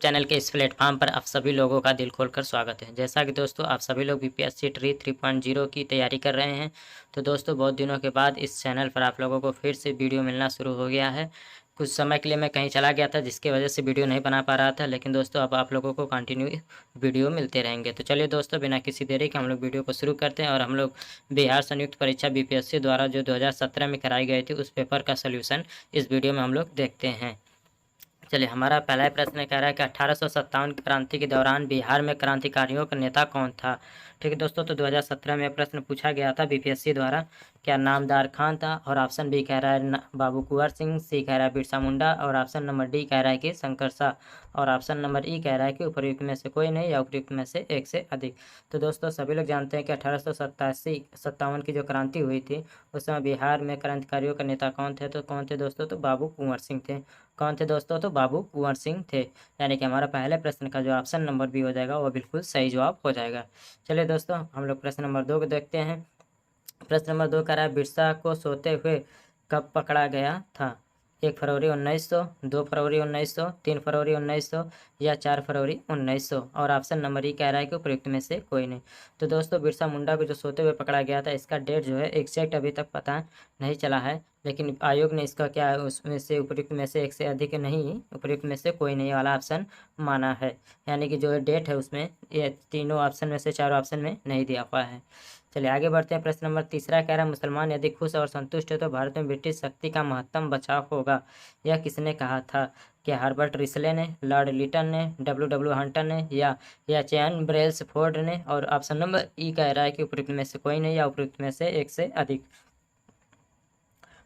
Channel के इस platform पर आप सभी लोगों का दिल खोलकर स्वागत है। जैसा कि दोस्तों आप सभी लोग बीपीएससी ट्री 3.0 की तैयारी कर रहे हैं, तो दोस्तों बहुत दिनों के बाद इस चैनल पर आप लोगों को फिर से वीडियो मिलना शुरू हो गया है। कुछ समय के लिए मैं कहीं चला गया था, जिसकी वजह से वीडियो नहीं बना पा रहा था, लेकिन दोस्तों अब आप लोगों को कंटिन्यू वीडियो मिलते रहेंगे। तो चलिए दोस्तों, बिना किसी देरी के हम लोग वीडियो को शुरू करते हैं और हम लोग बिहार संयुक्त परीक्षा बीपीएससी द्वारा जो 2017 में कराई गई थी उस पेपर का सोल्यूशन इस वीडियो में हम लोग देखते हैं। चलिए, हमारा पहला प्रश्न कह रहा है कि 1857 क्रांति के दौरान बिहार में क्रांतिकारियों का नेता कौन था। ठीक है दोस्तों, तो 2017 में प्रश्न पूछा गया था बीपीएससी द्वारा। क्या नामदार खान था? और ऑप्शन बी कह रहा है बाबू कुंवर सिंह, सी कह रहा है बिरसा मुंडा, और ऑप्शन नंबर डी कह रहा है कि शंकर शाह, और ऑप्शन नंबर ई कह रहा है कि उपयुक्त में से कोई नहीं या उपयुक्त में से एक से अधिक। तो दोस्तों सभी लोग जानते हैं कि 1857 की जो क्रांति हुई थी उस समय बिहार में क्रांतिकारियों का नेता कौन थे। तो कौन थे दोस्तों? तो बाबू कुंवर सिंह थे। कौन थे दोस्तों? तो बाबू कुंवर सिंह थे। यानी कि हमारा पहले प्रश्न का जो ऑप्शन नंबर बी हो जाएगा वो बिल्कुल सही जवाब हो जाएगा। चलिए दोस्तों, हम लोग प्रश्न नंबर 2 को देखते हैं। प्रश्न नंबर 2 कह रहा है बिरसा को सोते हुए कब पकड़ा गया था। 1 फरवरी 1900, 2 फरवरी 1900, 3 फरवरी 1900 या 4 फरवरी 1900, और ऑप्शन नंबर ई कह रहा है कि उपयुक्त में से कोई नहीं। तो दोस्तों बिरसा मुंडा को जो सोते हुए पकड़ा गया था, इसका डेट जो है एग्जैक्ट अभी तक पता नहीं चला है, लेकिन आयोग ने इसका क्या है उसमें से उपयुक्त में से एक से अधिक नहीं, उपयुक्त में से कोई नहीं वाला ऑप्शन माना है। यानी कि जो डेट है उसमें ये तीनों ऑप्शन में से चारों ऑप्शन में नहीं दिया हुआ है। चलिए आगे बढ़ते हैं। प्रश्न नंबर 3 कह रहा है मुसलमान यदि खुश और संतुष्ट है तो भारत में ब्रिटिश शक्ति का महत्तम बचाव होगा। यह किसने कहा था? क्या हर्बर्ट रिसले ने, लॉर्ड लिटन ने, डब्ल्यू हंटर ने, या चैन ब्रेल्सफोर्ड ने, और ऑप्शन नंबर ई कह रहा है कि उपयुक्त में से कोई नहीं या उपयुक्त में से एक से अधिक।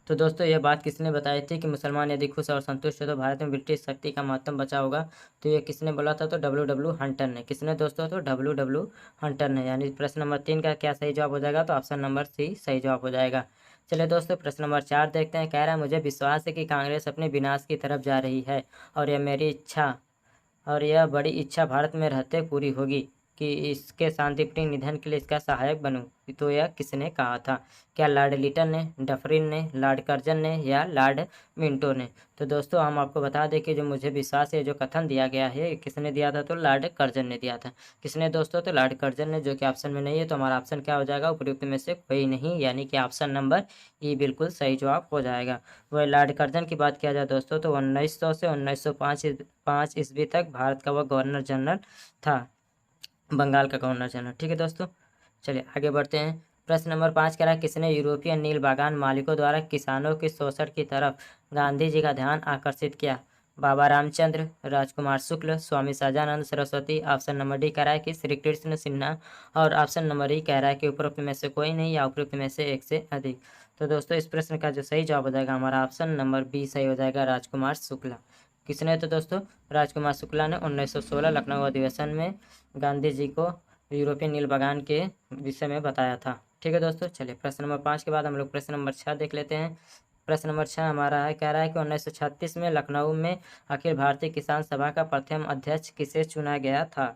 तो दोस्तों ये बात किसने बताई थी कि मुसलमान यदि खुश और संतुष्ट है तो भारत में ब्रिटिश शक्ति का महत्तम बचा होगा? तो ये किसने बोला था? तो डब्ल्यू हंटर ने। किसने दोस्तों? तो डब्ल्यू हंटर ने। यानी प्रश्न नंबर 3 का क्या सही जवाब हो जाएगा? तो ऑप्शन नंबर सी सही जवाब हो जाएगा। चलिए दोस्तों प्रश्न नंबर 4 देखते हैं। कह रहा है मुझे विश्वास है कि कांग्रेस अपने विनाश की तरफ जा रही है और यह बड़ी इच्छा भारत में रहते पूरी होगी कि इसके शांतिप्रिय निधन के लिए इसका सहायक बनूं। तो यह किसने कहा था? क्या लॉर्ड लिटन ने, डफरिन ने, लॉर्ड कर्जन ने, या लॉर्ड मिंटो ने? तो दोस्तों हम आपको बता दें कि जो मुझे विश्वास है जो कथन दिया गया है किसने दिया था? तो लॉर्ड कर्जन ने दिया था। किसने दोस्तों? तो लॉर्ड कर्जन ने, जो कि ऑप्शन में नहीं है। तो हमारा ऑप्शन क्या हो जाएगा? उपयुक्त में से कोई नहीं, यानी कि ऑप्शन नंबर ई बिल्कुल सही जवाब हो जाएगा। वह लॉर्ड कर्जन की बात किया जाए दोस्तों तो 1900 से 1905 ईस्वी तक भारत का वह गवर्नर जनरल था, बंगाल का गवर्नर जनरल। ठीक है दोस्तों, चलिए आगे बढ़ते हैं। प्रश्न नंबर 5 कह रहा है किसने यूरोपियन नील बागान मालिकों द्वारा किसानों के शोषण की तरफ गांधी जी का ध्यान आकर्षित किया? Baba Ramchandra, Rajkumar Shukla, Swami Sahajanand Saraswati, option number D कह रहा है कि श्री कृष्ण सिन्हा, और ऑप्शन नंबर ई कह रहा है कि उपरोक्त में से कोई नहीं या उपरोक्त में से एक से अधिक। तो दोस्तों इस प्रश्न का जो सही जवाब हो जाएगा हमारा ऑप्शन नंबर बी सही हो जाएगा, राजकुमार शुक्ला। किसने? तो दोस्तों राजकुमार शुक्ला ने 1916 लखनऊ अधिवेशन में गांधी जी को यूरोपियन नील बागान के विषय में बताया था। ठीक है दोस्तों, चलिए प्रश्न नंबर 5 के बाद हम लोग प्रश्न नंबर 6 देख लेते हैं। प्रश्न नंबर 6 हमारा है, कह रहा है कि 1936 में लखनऊ में अखिल भारतीय किसान सभा का प्रथम अध्यक्ष किसे चुना गया था?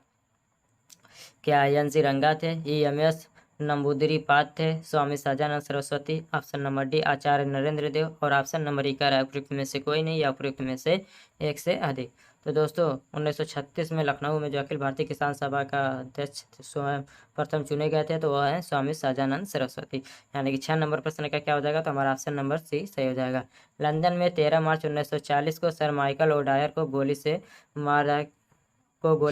क्या एन.सी. रंगा थे, ई.एम.एस. नंबूदिरीपाद थे, Swami Sahajanand Saraswati, option number D Acharya Narendra Dev, और ऑप्शन नंबर ई कह रहा है उपयुक्त में से कोई नहीं या उपयुक्त में से एक से अधिक। तो दोस्तों 1936 में लखनऊ में जो अखिल भारतीय किसान सभा का अध्यक्ष स्वयं प्रथम चुने गए थे तो वह है स्वामी सहजानंद सरस्वती। यानी कि 6 नंबर प्रश्न का क्या हो जाएगा? तो हमारा ऑप्शन नंबर सी सही हो जाएगा। लंदन में 13 मार्च 1940 को सर माइकल ओडायर को गोली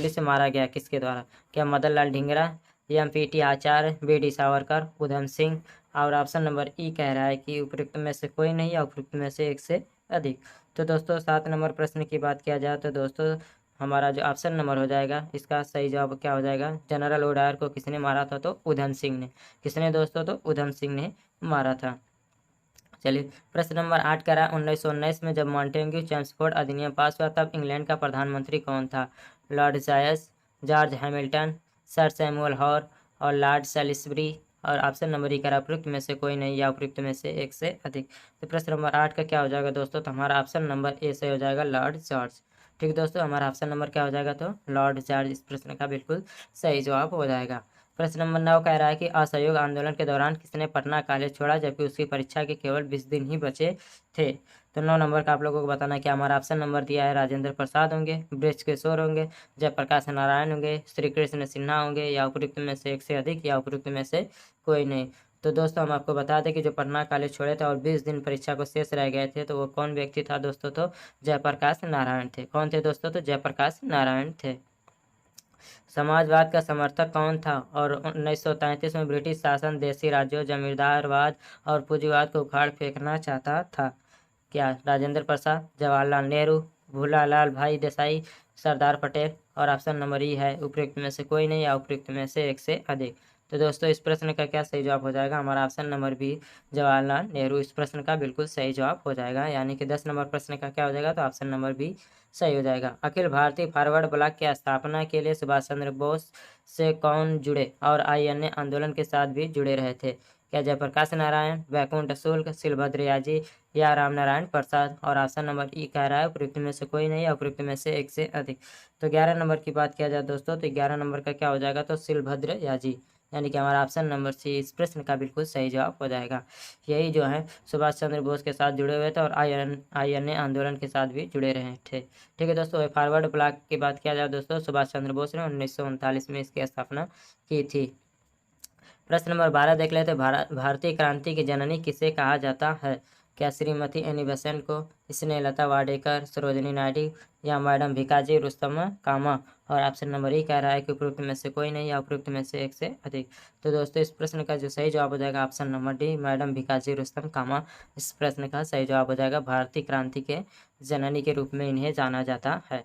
से मारा गया किसके द्वारा? क्या मदन लाल ढींगरा, एम.पी.टी. आचार्य, बी.डी. सावरकर, उधम सिंह, और ऑप्शन नंबर ई कह रहा है कि उपयुक्त में से कोई नहीं या उपयुक्त में से एक से अधिक। तो दोस्तों 7 नंबर प्रश्न की बात किया जाए तो दोस्तों हमारा जो ऑप्शन नंबर हो जाएगा इसका सही जवाब क्या हो जाएगा? जनरल ओडायर को किसने मारा था? तो उधम सिंह ने। किसने दोस्तों? तो उधम सिंह ने मारा था। चलिए प्रश्न नंबर 8 कह रहा है 1919 में जब मॉन्टेग्यू चेम्सफोर्ड अधिनियम पास हुआ तब इंग्लैंड का प्रधानमंत्री कौन था? लॉर्ड जायस, George Hamilton, sir Samuel Hoare, और लॉर्ड सैलिसबरी, और ऑप्शन नंबर ई कह रहा है उपयुक्त में से कोई नहीं या उपयुक्त में से एक से अधिक। तो प्रश्न नंबर 8 का क्या हो जाएगा दोस्तों? तो हमारा ऑप्शन नंबर ए से हो जाएगा, लॉर्ड जॉर्ज। ठीक है दोस्तों, हमारा ऑप्शन नंबर क्या हो जाएगा? तो लॉर्ड जॉर्ज इस प्रश्न का बिल्कुल सही जवाब हो जाएगा। प्रश्न नंबर 9 कह रहा है कि असहयोग आंदोलन के दौरान किसने पटना कॉलेज छोड़ा जबकि उसकी परीक्षा के केवल 20 दिन ही बचे थे? तो 9 नंबर का आप लोगों को बताना है कि हमारा ऑप्शन नंबर दिया है राजेंद्र प्रसाद होंगे, ब्रज किशोर होंगे, जयप्रकाश नारायण होंगे, श्री कृष्ण सिन्हा होंगे, या उपयुक्त में से एक से अधिक, या उपयुक्त में से कोई नहीं। तो दोस्तों हम आपको बता दें कि जो पटना कॉलेज छोड़े थे और 20 दिन परीक्षा को शेष रह गए थे, तो वो कौन व्यक्ति था दोस्तों? तो जयप्रकाश नारायण थे। कौन थे दोस्तों? तो जयप्रकाश नारायण थे। समाजवाद का समर्थक कौन था? और 1933 में ब्रिटिश शासन देशी राज्यों, जमींदारवाद और पूंजीवाद को उखाड़ फेंकना चाहता था। क्या? राजेंद्र प्रसाद, जवाहरलाल नेहरू, भूलालाल भाई देसाई, सरदार पटेल, और ऑप्शन नंबर ई है उपयुक्त में से कोई नहीं, या उपयुक्त में से एक से अधिक। तो दोस्तों इस प्रश्न का क्या सही जवाब हो जाएगा? हमारा option number B, Jawaharlal Nehru, इस प्रश्न का बिल्कुल सही जवाब हो जाएगा। यानी कि 10 नंबर प्रश्न का क्या हो जाएगा? तो ऑप्शन नंबर बी सही हो जाएगा। अखिल भारतीय फॉरवर्ड ब्लॉक की स्थापना के लिए सुभाष चंद्र बोस से कौन जुड़े और आईएनए आंदोलन के साथ भी जुड़े रहे थे? क्या? जयप्रकाश नारायण, वैकुंठ शुक्ल, शिलभद्र याजी, या रामनारायण प्रसाद। और ऑप्शन नंबर ई कह रहा है उपयुक्त में से कोई नहीं, या उपयुक्त में से एक से अधिक। तो 11 नंबर की बात किया जाए दोस्तों, तो 11 नंबर का क्या हो जाएगा? तो शिलभद्र याजी, यानी कि हमारा ऑप्शन नंबर सी इस प्रश्न का बिल्कुल सही जवाब हो जाएगा। यही जो है सुभाष चंद्र बोस के साथ जुड़े हुए थे और आईएनए आंदोलन के साथ भी जुड़े रहे थे। ठीक है दोस्तों, फॉरवर्ड ब्लॉक की बात किया जाए दोस्तों, सुभाष चंद्र बोस ने 1939 में इसकी स्थापना की थी। प्रश्न नंबर 12 देख लेते। भारतीय क्रांति की जननी किसे कहा जाता है? क्या? श्रीमती एनी बेसेंट को, स्नेहलता वाडेकर, सरोजिनी नायडू, या मैडम भिकाजी रुस्तम कामा। और ऑप्शन नंबर ई कह रहा है कि उपयुक्त में से कोई नहीं, या उपयुक्त में से एक से अधिक। तो दोस्तों इस प्रश्न का जो सही जवाब हो जाएगा option number D, madam Bhikaji Rustam Cama, इस प्रश्न का सही जवाब हो जाएगा। भारतीय क्रांति के जननी के रूप में इन्हें जाना जाता है।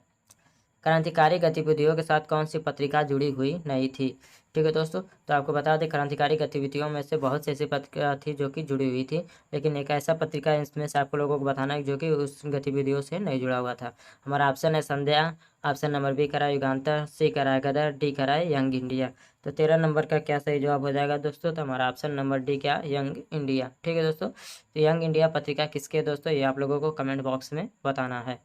क्रांतिकारी गतिविधियों के साथ कौन सी पत्रिका जुड़ी हुई नहीं थी? ठीक है दोस्तों, तो आपको बता दें क्रांतिकारी गतिविधियों में से बहुत सी ऐसी पत्रिका थी जो कि जुड़ी हुई थी, लेकिन एक ऐसा पत्रिका इसमें से आपको लोगों को बताना है जो कि उस गतिविधियों से नहीं जुड़ा हुआ था। हमारा ऑप्शन है संध्या, ऑप्शन नंबर बी करा युगांतर, सी करा गदर, डी करा यंग इंडिया। तो 13 नंबर का क्या सही जवाब हो जाएगा दोस्तों? तो हमारा ऑप्शन नंबर डी क्या? Young India. ठीक है दोस्तों, तो यंग इंडिया पत्रिका किसके है दोस्तों? ये आप लोगों को कमेंट बॉक्स में बताना है।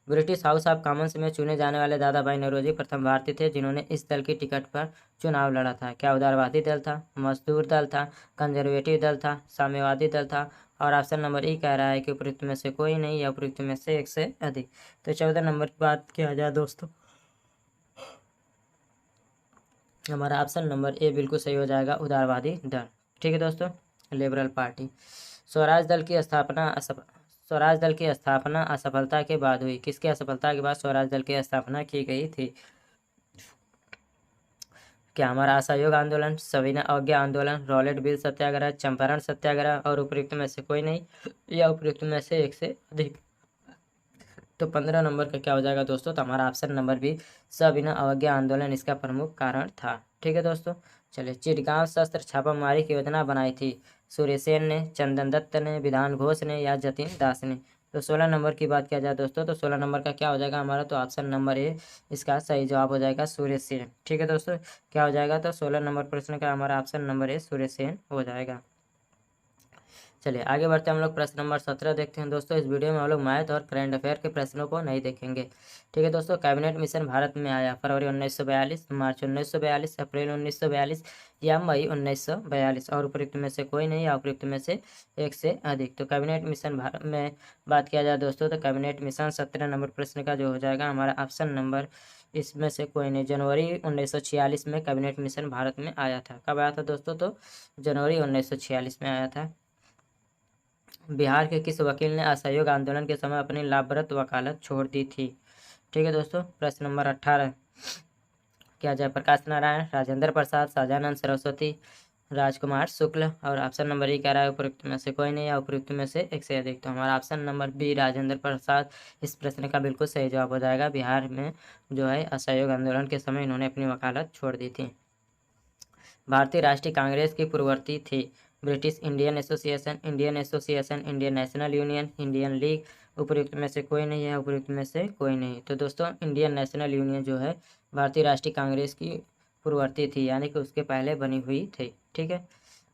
ब्रिटिश हाउस ऑफ कॉमन्स में चुने जाने वाले दादा भाई नौरोजी प्रथम भारतीय थे जिन्होंने इस दल की टिकट पर चुनाव लड़ा था। क्या? उदारवादी दल था, मजदूर दल था, कंजर्वेटिव दल था, साम्यवादी दल था। और ऑप्शन नंबर ई कह रहा है कि उपयुक्त में से कोई नहीं, या उपयुक्त में से एक से अधिक। तो 14 नंबर की बात किया जाए दोस्तों, हमारा ऑप्शन नंबर ए बिल्कुल सही हो जाएगा, उदारवादी दल। ठीक है दोस्तों, लिबरल पार्टी। स्वराज दल की स्थापना स्वराज दल की स्थापना असफलता के बाद हुई। किसकी असफलता के बाद स्वराज दल की स्थापना की गई थी? क्या? हमारा असहयोग आंदोलन, सविनय अवज्ञा आंदोलन, रॉलेट बिल सत्याग्रह, चंपारण सत्याग्रह, और उपयुक्त में से कोई नहीं, या उपयुक्त में से एक से अधिक। तो 15 नंबर का क्या हो जाएगा दोस्तों? तो हमारा ऑप्शन नंबर बी, सविनय अवज्ञा आंदोलन इसका प्रमुख कारण था। ठीक है दोस्तों, चलिए। चिटगांव शस्त्र छापामारी की योजना बनाई थी। सूर्यसेन ने, चंदन दत्त ने, विधान घोष ने, या जतिन दास ने। तो 16 नंबर की बात किया जाए दोस्तों, तो 16 नंबर का क्या हो जाएगा हमारा? तो ऑप्शन नंबर ए इसका सही जवाब हो जाएगा, सूर्यसेन। ठीक है दोस्तों, क्या हो जाएगा? तो 16 नंबर प्रश्न का हमारा ऑप्शन नंबर ए सूर्यसेन हो जाएगा। चलिए आगे बढ़ते हैं हम लोग प्रश्न नंबर 17 देखते हैं दोस्तों। इस वीडियो में हम लोग मैथ और करंट अफेयर के प्रश्नों को नहीं देखेंगे। ठीक है दोस्तों, कैबिनेट मिशन भारत में आया फरवरी 1942, मार्च 1942, अप्रैल 1942, या मई 1942। और उपयुक्त में से कोई नहीं, या उपयुक्त में से एक से अधिक। तो कैबिनेट मिशन भारत में बात किया जाए दोस्तों, तो कैबिनेट मिशन 17 नंबर प्रश्न का जो हो जाएगा हमारा ऑप्शन नंबर इसमें से कोई नहीं। जनवरी 1946 में कैबिनेट मिशन भारत में आया था। कब आया था दोस्तों? तो जनवरी 1946 में आया था। बिहार के किस वकील ने असहयोग आंदोलन के समय अपनी लाभप्रद वकालत छोड़ दी थी? ठीक है दोस्तों, प्रश्न नंबर 18। क्या? जयप्रकाश नारायण, राजेंद्र प्रसाद, सहजानंद सरस्वती, राजकुमार शुक्ल। और ऑप्शन नंबर ई कह रहा है उपयुक्त में से कोई नहीं, या उपयुक्त में से एक से अधिक। तो हमारा option number B Rajendra Prasad इस प्रश्न का बिल्कुल सही जवाब हो जाएगा। बिहार में जो है असहयोग आंदोलन के समय इन्होंने अपनी वकालत छोड़ दी थी। भारतीय राष्ट्रीय कांग्रेस की पूर्ववर्ती थी। British Indian association, Indian association, Indian national union, Indian league. उपयुक्त में से कोई नहीं है, उपयुक्त में से कोई नहीं। तो दोस्तों इंडियन नेशनल यूनियन जो है भारतीय राष्ट्रीय कांग्रेस की पूर्ववर्ती थी, यानी कि उसके पहले बनी हुई थी। ठीक है।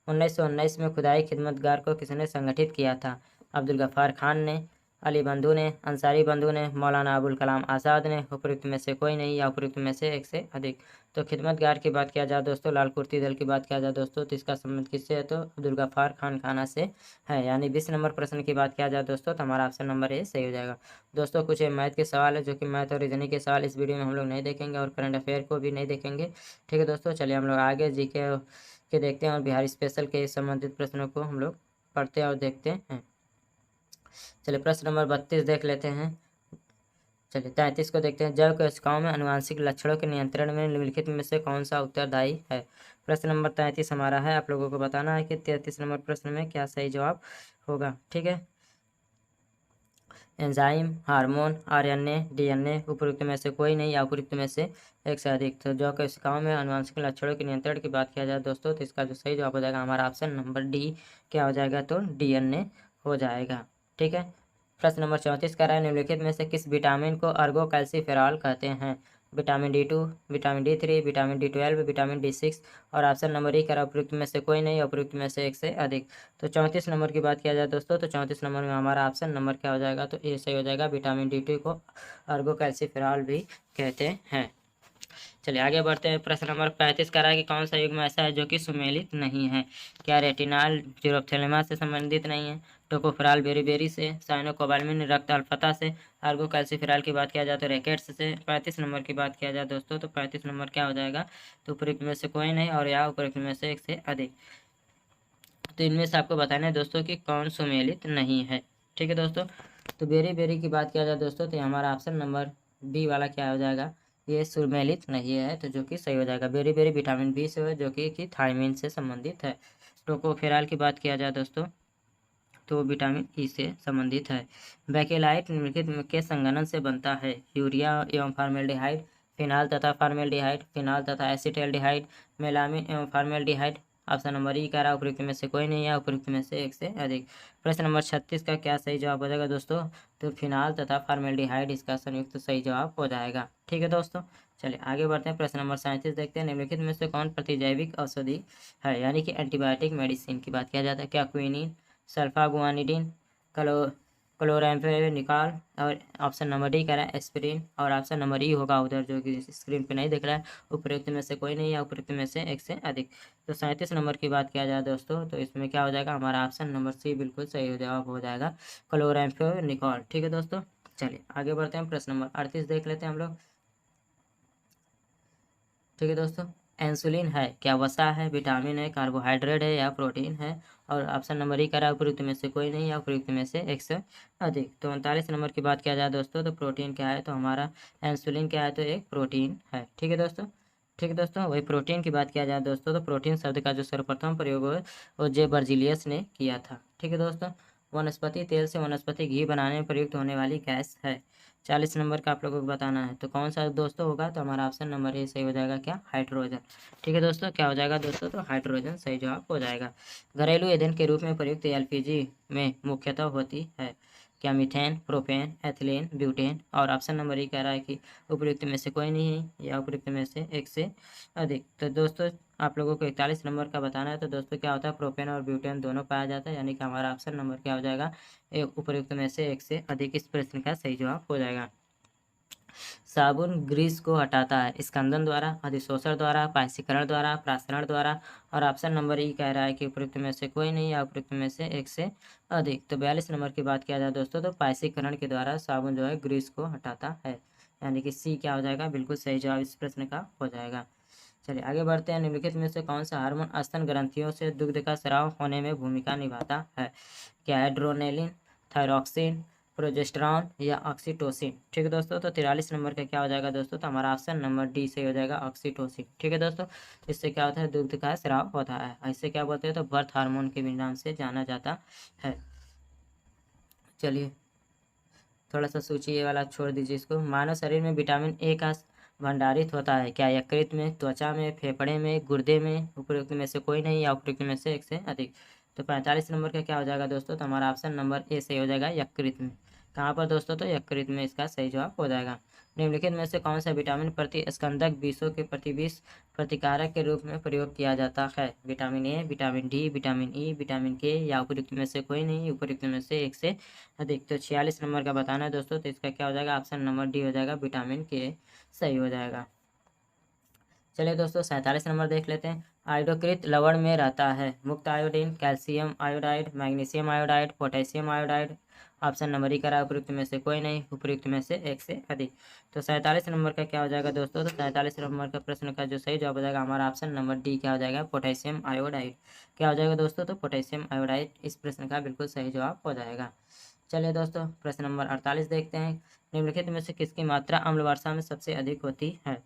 1919 में खुदाई खिदमतगार को किसने संगठित किया था? अब्दुल गफ्फार खान ने, अली बंधु ने, अंसारी बंधु ने, मौलाना अबुल कलाम आज़ाद ने, उपयुक्त में से कोई नहीं या उपयुक्त में से एक से अधिक। तो खिदमतगार की बात किया जाए दोस्तों, लाल कुर्ती दल की बात किया जाए दोस्तों, तो इसका संबंध किससे है? तो अब्दुल गफ्फार खान खाना से है। यानी 20 नंबर प्रश्न की बात किया जाए दोस्तों, तो हमारा ऑप्शन नंबर ए सही हो जाएगा। दोस्तों कुछ मैथ के सवाल है, जो कि मैथ और रीजनिंग के सवाल इस वीडियो में हम लोग नहीं देखेंगे और करंट अफेयर को भी नहीं देखेंगे। ठीक है दोस्तों, चलिए हम लोग आगे जीके के देखते हैं और बिहार स्पेशल के संबंधित प्रश्नों को हम लोग पढ़ते हैं और देखते हैं। चलिए प्रश्न नंबर 32 देख लेते हैं। चलिए 33 को देखते हैं। जैव कोशिकाओं में आनुवांशिक लक्षणों के नियंत्रण में निम्नलिखित में से कौन सा उत्तरदायी है? प्रश्न नंबर 33 हमारा है। आप लोगों को बताना है कि 33 नंबर प्रश्न में क्या सही जवाब होगा। ठीक है, एंजाइम, हार्मोन, आरएनए, डीएनए, उपयुक्त में से कोई नहीं या उपयुक्त में से एक से अधिक। तो जैव कोशिकाओं में आनुवांशिक लक्षणों के नियंत्रण की बात किया जाए दोस्तों, तो इसका जो सही जवाब हो जाएगा हमारा ऑप्शन नंबर डी क्या हो जाएगा? तो डीएनए हो जाएगा। ठीक है, प्रश्न नंबर 34 कह रहा है निम्नलिखित में से किस विटामिन को अर्गोकैल्सिफेरॉल कहते हैं? Vitamin D2, vitamin D3, vitamin D12, vitamin D6 और ऑप्शन नंबर ई कह रहा है उपयुक्त में से कोई नहीं, उपयुक्त में से एक से अधिक। तो 34 नंबर की बात किया जाए दोस्तों, तो 34 नंबर में हमारा ऑप्शन नंबर क्या हो जाएगा? तो ये सही हो जाएगा। विटामिन D2 को अर्गोकैल्सिफेरॉल भी कहते हैं। चलिए आगे बढ़ते हैं। प्रश्न नंबर 35 कह रहा है कि कौन सा युग्म ऐसा है जो कि सुमेलित नहीं है? क्या रेटिनाल जीरोप्थेलिमा से संबंधित नहीं है, टोकोफेरॉल बेरीबेरी से, साइनोकोबाल्मिन रक्त अल्फता से, आर्गोकैल्सिफेरॉल की बात किया जाए तो रैकेट्स से। 35 नंबर की बात किया जाए दोस्तों, तो 35 नंबर क्या हो जाएगा? तो उपयुक्त में से कोई नहीं और या उपयुक्त में से एक से अधिक। तो इनमें से आपको बताना है दोस्तों कि कौन सुमेलित नहीं है। ठीक है दोस्तों, तो बेरी की बात किया जाए दोस्तों, तो हमारा ऑप्शन नंबर बी वाला क्या हो जाएगा? ये सुमेलित नहीं है, तो जो कि सही हो जाएगा। बेरी विटामिन बी से है, जो कि थायमिन से संबंधित है। टोकोफेरॉल की बात किया जाए दोस्तों, तो विटामिन ई से संबंधित है। बैकेलाइट निम्नलिखित के संघनन से बनता है? यूरिया एवं फार्मेल्डिहाइड, फिनाल तथा फार्मेल्डिहाइड, फिनाल तथा एसिटाल्डिहाइड, मेलामिन एवं फार्मेल्डिहाइड। ऑप्शन नंबर ई कह रहा है उपयुक्त में से कोई नहीं है, उपयुक्त में से एक से अधिक। प्रश्न नंबर 36 का क्या सही जवाब हो जाएगा दोस्तों? तो फिनाल तथा फार्मेल्डिहाइड इसका संयुक्त सही जवाब हो जाएगा। ठीक है दोस्तों, चलिए आगे बढ़ते हैं। प्रश्न नंबर 37 देखते हैं। निम्नलिखित में से कौन प्रतिजैविक औषधि है? यानी कि एंटीबायोटिक मेडिसिन की बात किया जाता है। क्या क्विनिन, सल्फागुआनिडिन, क्लोराम्फेनिकॉल और ऑप्शन नंबर डी कह रहा है एस्पिरिन और ऑप्शन नंबर ई होगा उधर, जो कि स्क्रीन पे नहीं दिख रहा है। उपयुक्त में से कोई नहीं या उपयुक्त में से एक से अधिक। तो 37 नंबर की बात किया जाए दोस्तों, तो इसमें क्या हो जाएगा? हमारा ऑप्शन नंबर सी बिल्कुल सही जवाब हो जाएगा, क्लोराम्फेनिकॉल। ठीक है दोस्तों, चलिए आगे बढ़ते हैं। प्रश्न नंबर 38 देख लेते हैं हम लोग। ठीक है दोस्तों, इंसुलिन है क्या? वसा है, विटामिन है, कार्बोहाइड्रेट है या प्रोटीन है? और ऑप्शन नंबर ई कह रहा है उपयुक्त में से कोई नहीं या उपयुक्त में से एक से अधिक। तो 39 नंबर की बात किया जाए दोस्तों, तो प्रोटीन क्या है? तो हमारा इंसुलिन क्या है? तो एक प्रोटीन है। ठीक है दोस्तों, ठीक है दोस्तों, वही प्रोटीन की बात किया जाए दोस्तों, तो प्रोटीन शब्द का जो सर्वप्रथम प्रयोग है वो जे बर्जिलियस ने किया था। ठीक है दोस्तों, वनस्पति तेल से वनस्पति घी बनाने में प्रयुक्त होने वाली गैस है। 40 नंबर का आप लोगों को बताना है, तो कौन सा दोस्तों होगा? तो हमारा ऑप्शन नंबर ए सही हो जाएगा। क्या? हाइड्रोजन। ठीक है दोस्तों, क्या हो जाएगा दोस्तों? तो हाइड्रोजन सही जवाब हो जाएगा। घरेलू ईंधन के रूप में प्रयुक्त एलपीजी में मुख्यतः होती है? क्या मीथेन, प्रोपेन, एथिलीन, ब्यूटेन और ऑप्शन नंबर ई कह रहा है कि उपयुक्त में से कोई नहीं है या उपयुक्त में से एक से अधिक। तो दोस्तों आप लोगों को 41 नंबर का बताना है, तो दोस्तों क्या होता है? प्रोपेन और ब्यूटेन दोनों पाया जाता है, यानी कि हमारा ऑप्शन नंबर क्या हो जाएगा? एक उपयुक्त में से एक से अधिक। इस प्रश्न का सही जवाब हो जाएगा। साबुन ग्रीस को हटाता है? स्कंदन द्वारा, अधिशोषण द्वारा, पायसीकरण द्वारा, प्रासरण द्वारा और ऑप्शन नंबर ई कह रहा है कि उपयुक्त में से कोई नहीं या उपयुक्त में से एक से अधिक। तो 42 नंबर की बात किया जाए दोस्तों, तो पायसीकरण के द्वारा साबुन जो है ग्रीस को हटाता है, यानी कि सी क्या हो जाएगा? बिल्कुल सही जवाब इस प्रश्न का हो जाएगा। चलिए आगे बढ़ते हैं। निम्नलिखित में से कौन सा हार्मोन स्तन ग्रंथियों से दुग्ध का स्राव होने में भूमिका निभाता है? क्या? एड्रोनेलिन, थायरॉक्सिन, प्रोजेस्टेरॉन या ऑक्सीटोसिन। ठीक है दोस्तों, तो 43 नंबर का क्या हो जाएगा दोस्तों? तो हमारा ऑप्शन नंबर डी से हो जाएगा ऑक्सीटोसिन। ठीक है दोस्तों, इससे क्या होता है? दुग्ध का स्राव होता है। ऐसे क्या बोलते हैं? तो बर्थ हार्मोन के भी नाम से जाना जाता है। चलिए थोड़ा सा सोचिए, ये वाला छोड़ दीजिए इसको। मानव शरीर में विटामिन ए का भंडारित होता है? क्या यकृत में, त्वचा में, फेफड़े में, गुर्दे में? उपयुक्त में से कोई नहीं या उपयुक्त में से एक से अधिक। तो 45 नंबर का क्या हो जाएगा दोस्तों? तो हमारा ऑप्शन नंबर ए सही हो जाएगा, यकृत में। कहाँ पर दोस्तों? तो यकृत में इसका सही जवाब हो जाएगा। निम्नलिखित में से कौन सा विटामिन प्रतिस्कंदक विषों के प्रतिविष प्रतिकारक के रूप में प्रयोग किया जाता है? Vitamin A, vitamin D, vitamin E, vitamin के या उपयुक्त में से कोई नहीं, उपयुक्त में से एक से अधिक। तो 46 नंबर का बताना है दोस्तों, तो इसका क्या हो जाएगा? ऑप्शन नंबर डी हो जाएगा, विटामिन के सही हो जाएगा। चलिए दोस्तों 47 नंबर देख लेते हैं। आयोडीकृत लवण में रहता है मुक्त iodine, calcium iodide, magnesium iodide, potassium iodide. Option number ई करा, उपयुक्त में से कोई नहीं, उपयुक्त में से एक से अधिक। तो 47 नंबर का क्या हो जाएगा दोस्तों? तो 47 नंबर का प्रश्न का जो सही जवाब हो जाएगा हमारा ऑप्शन नंबर डी क्या हो जाएगा? Potassium iodide. क्या हो जाएगा दोस्तों? तो पोटेशियम आयोडाइड इस प्रश्न का बिल्कुल सही जवाब हो जाएगा। चलिए दोस्तों प्रश्न नंबर 48 देखते हैं। निम्नलिखित में से किसकी मात्रा अम्ल वर्षा में सबसे अधिक होती है?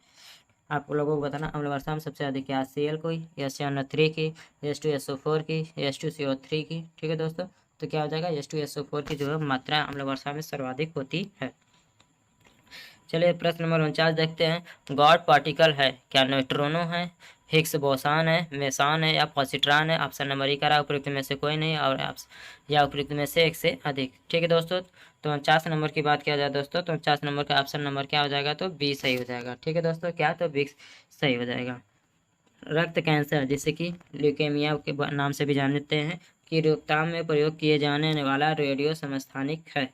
आप लोगों को बताना अम्ल वर्षा में सबसे अधिक है Cl कोई, SnO3 की, H2SO4 की, H2CO3 की। ठीक है दोस्तों, तो क्या हो जाएगा? H2SO4 की जो है मात्रा अम्ल वर्षा में सर्वाधिक होती है। चलिए प्रश्न नंबर 49 देखते हैं। गॉड पार्टिकल है क्या? न्यूट्रॉनो है, हिग्स बोसान है, मेसान है या पॉजिट्रॉन है? ऑप्शन नंबर ई करा, उपयुक्त में से कोई नहीं और या उपयुक्त में से एक से अधिक। ठीक है दोस्तों, तो 49 नंबर की बात किया जाए दोस्तों, तो 49 नंबर का ऑप्शन नंबर क्या हो जाएगा? तो बी सही हो जाएगा। ठीक है दोस्तों, क्या? तो बी सही हो जाएगा। रक्त कैंसर जिसे कि ल्यूकेमिया के नाम से भी जानते हैं की रोकथाम में प्रयोग किए जाने वाला रेडियो समस्थानिक है।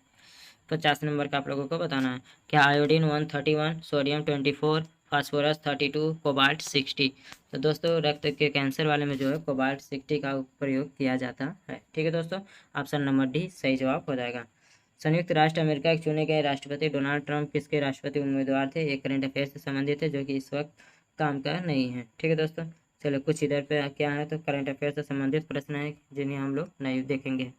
50 नंबर का आप लोगों को बताना है। क्या आयोडीन 131, सोडियम 24, फास्फोरस 32, कोबाल्ट 60। तो दोस्तों रक्त के कैंसर वाले में जो है कोबाल्ट 60 का प्रयोग किया जाता है। ठीक है दोस्तों, ऑप्शन नंबर डी सही जवाब हो जाएगा। संयुक्त राष्ट्र अमेरिका के चुने गए राष्ट्रपति डोनाल्ड ट्रंप किसके राष्ट्रपति उम्मीदवार थे? एक करंट अफेयर से संबंधित है जो कि इस वक्त काम का नहीं है। ठीक है दोस्तों, चलो कुछ इधर पे क्या है, तो करंट अफेयर से संबंधित प्रश्न है जिन्हें हम लोग नहीं देखेंगे।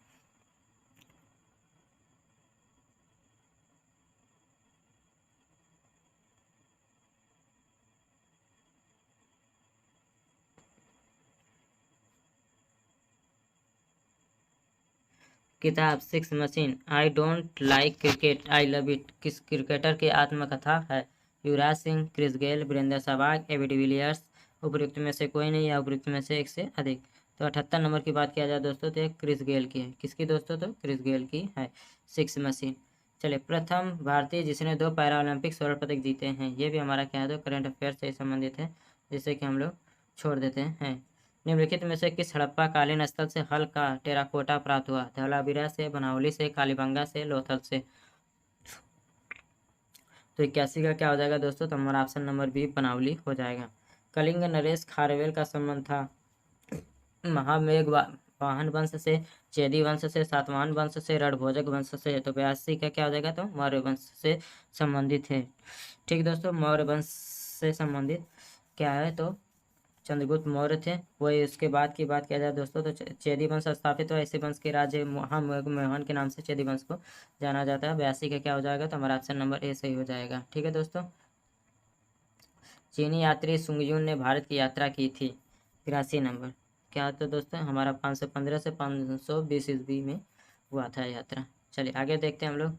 किताब six machine, I don't like cricket I love it किस क्रिकेटर की आत्मकथा है? Yuvraj Singh, Chris Gayle, Virender Sehwag, AB de Villiers. उपयुक्त में से कोई नहीं या उपयुक्त में से एक से अधिक। तो 78 नंबर की बात किया जाए दोस्तों, तो क्रिस गेल की है। किसकी दोस्तों? तो क्रिस गेल की है सिक्स मशीन। चलिए प्रथम भारतीय जिसने 2 पैरा ओलंपिक स्वर्ण पदक जीते हैं, ये भी हमारा क्या है? तो करंट अफेयर से संबंधित है, जिससे कि हम लोग छोड़ देते हैं। निम्नलिखित में से किस हड़प्पा कालीन स्थल से हल का टेराकोटा प्राप्त हुआ? धौलावीरा से, बनावली से, कालीबंगा से, लोथल से। तो 81 का क्या हो जाएगा दोस्तों? तो हमारा ऑप्शन नंबर बी बनावली हो जाएगा। कलिंग नरेश खारवेल का संबंध था महामेघ वाहन वंश से, चेदी वंश से, सातवाहन वंश से, रणभोजक वंश से। तो 82 का क्या हो जाएगा? तो मौर्य वंश से संबंधित है। ठीक दोस्तों, मौर्य वंश से संबंधित क्या है? तो चंद्रगुप्त मौर्य थे। वही उसके बाद की बात किया जाए दोस्तों, तो चेदी वंश स्थापित हुआ। इसी वंश के राज्य मोहन के नाम से चेदी वंश को जाना जाता है। 82 का क्या हो जाएगा? तो हमारा ऑप्शन नंबर ए सही हो जाएगा। ठीक है दोस्तों, चीनी यात्री सुंगयुन ने भारत की यात्रा की थी। 83 नंबर क्या तो दोस्तों हमारा 515 से 520 ईस्वी में हुआ था यात्रा। चलिए आगे देखते हैं हम लोग।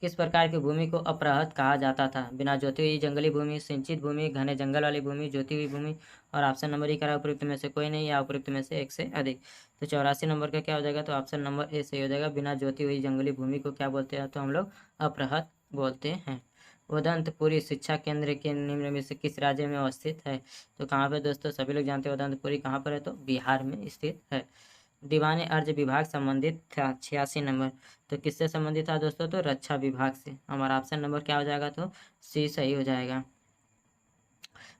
किस प्रकार की भूमि को अपरहत कहा जाता था? बिना जोती हुई जंगली भूमि, सिंचित भूमि, घने जंगल वाली भूमि, जोती हुई भूमि। और ऑप्शन नंबर ही करा, उपयुक्त में से कोई नहीं या उपयुक्त में से एक से अधिक। तो 84 नंबर का क्या हो जाएगा? तो ऑप्शन नंबर ए सही हो जाएगा। बिना जोती हुई जंगली भूमि को क्या बोलते हैं? तो हम लोग अपरहत बोलते हैं। उदंतपुरी शिक्षा केंद्र के निम्न में से किस राज्य में अवस्थित है? तो कहाँ पे दोस्तों? सभी लोग जानते हैं उदंतपुरी कहाँ पर है, तो बिहार में स्थित है। दीवानी अर्ज विभाग संबंधित था। 86 नंबर तो किससे संबंधित था दोस्तों? तो रक्षा विभाग से। हमारा ऑप्शन नंबर क्या हो जाएगा? तो सी सही हो जाएगा।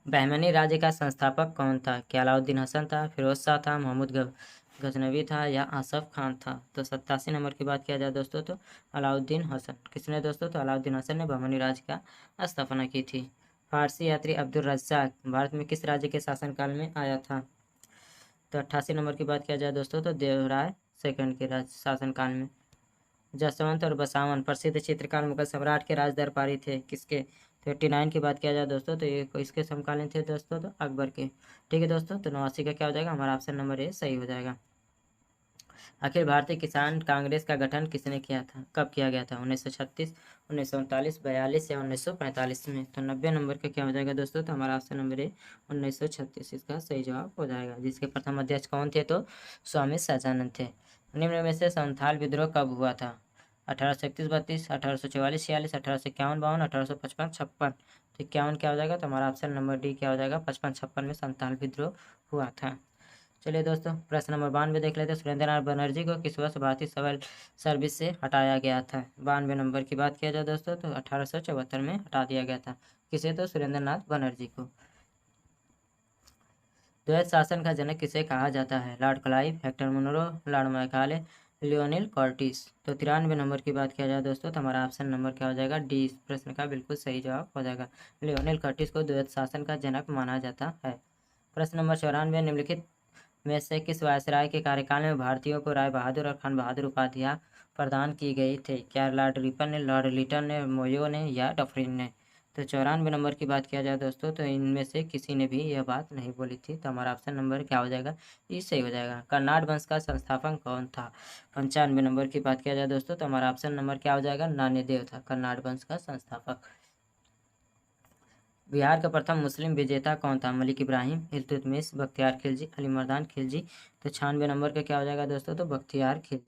बहमनी राज्य का संस्थापक कौन था? क्या अलाउद्दीन हसन था, फिरोज शाह था, महमूद गजनवी था या आसफ खान था? तो 87 नंबर की बात किया जाए दोस्तों, तो अलाउद्दीन हसन। किसने दोस्तों? तो अलाउद्दीन हसन ने बहमनी राज्य का स्थापना की थी। फारसी यात्री अब्दुल रज्जाक भारत में किस राज्य के शासनकाल में आया था? तो 88 नंबर की बात किया जाए दोस्तों, तो देवराय सेकंड के राज शासनकाल में। जसवंत और बसावन प्रसिद्ध चित्रकार मुगल सम्राट के राज दरबारी थे। किसके? 59 की बात किया जाए दोस्तों, तो ये इसके समकालीन थे दोस्तों, तो अकबर के। ठीक है दोस्तों, तो 89 का क्या हो जाएगा? हमारा ऑप्शन नंबर ए सही हो जाएगा। अखिल भारतीय किसान कांग्रेस का गठन किसने किया था? कब किया गया था? 1936, 1939, 42 या 1945 में। तो 90 नंबर का क्या हो जाएगा दोस्तों? तो हमारा ऑप्शन नंबर ए 1936 इसका सही जवाब हो जाएगा। जिसके प्रथम अध्यक्ष कौन थे? तो स्वामी सहजानंद थे। निम्न में से संथाल विद्रोह कब हुआ था? 1831 32, 1844 46, 1851 52, 1855 56। तो 51 क्या हो जाएगा, तो हमारा ऑप्शन नंबर डी क्या हो जाएगा, 55 56 में संथाल विद्रोह हुआ था। चलिए दोस्तों, प्रश्न नंबर 92 देख लेते हैं। सुरेंद्र नाथ बनर्जी को किस वर्ष भारतीय सिविल सर्विस से हटाया गया था। 92 नंबर की बात किया जाए दोस्तों, तो 1874 में हटा दिया गया था। किसे, तो सुरेंद्र नाथ बनर्जी को। द्वैत शासन का जनक किसे कहा जाता है। Lord Clive, Hector Munro, Lord Macaulay, Lionel Curtis. तो 93 नंबर की बात किया जाए दोस्तों, तो हमारा ऑप्शन नंबर क्या हो जाएगा, डी इस प्रश्न का बिल्कुल सही जवाब हो जाएगा। लियोनेल कॉर्टिस को द्वैत शासन का जनक माना जाता है। प्रश्न नंबर 94, निम्नलिखित में से किस वायसराय के कार्यकाल में भारतीयों को राय बहादुर और खान बहादुर उपाधियां प्रदान की गई थी। क्या लॉर्ड रिपन ने, लॉर्ड लिटन ने, मोयो ने या डफरिन ने। तो 94 नंबर की बात किया जाए दोस्तों, तो इनमें से किसी ने भी यह बात नहीं बोली थी। तो हमारा ऑप्शन नंबर क्या हो जाएगा, ये सही हो जाएगा। कर्नाड वंश का संस्थापक कौन था। 95 नंबर की बात किया जाए दोस्तों, तो हमारा ऑप्शन नंबर क्या हो जाएगा, नान्यदेव था कर्नाड वंश का संस्थापक। बिहार का प्रथम मुस्लिम विजेता कौन था। मलिक इब्राहिम, इल्तुतमिश, बख्तियार खिलजी, अली मर्दान खिलजी। तो 96 नंबर का क्या हो जाएगा दोस्तों, तो बख्तियार खिलजी।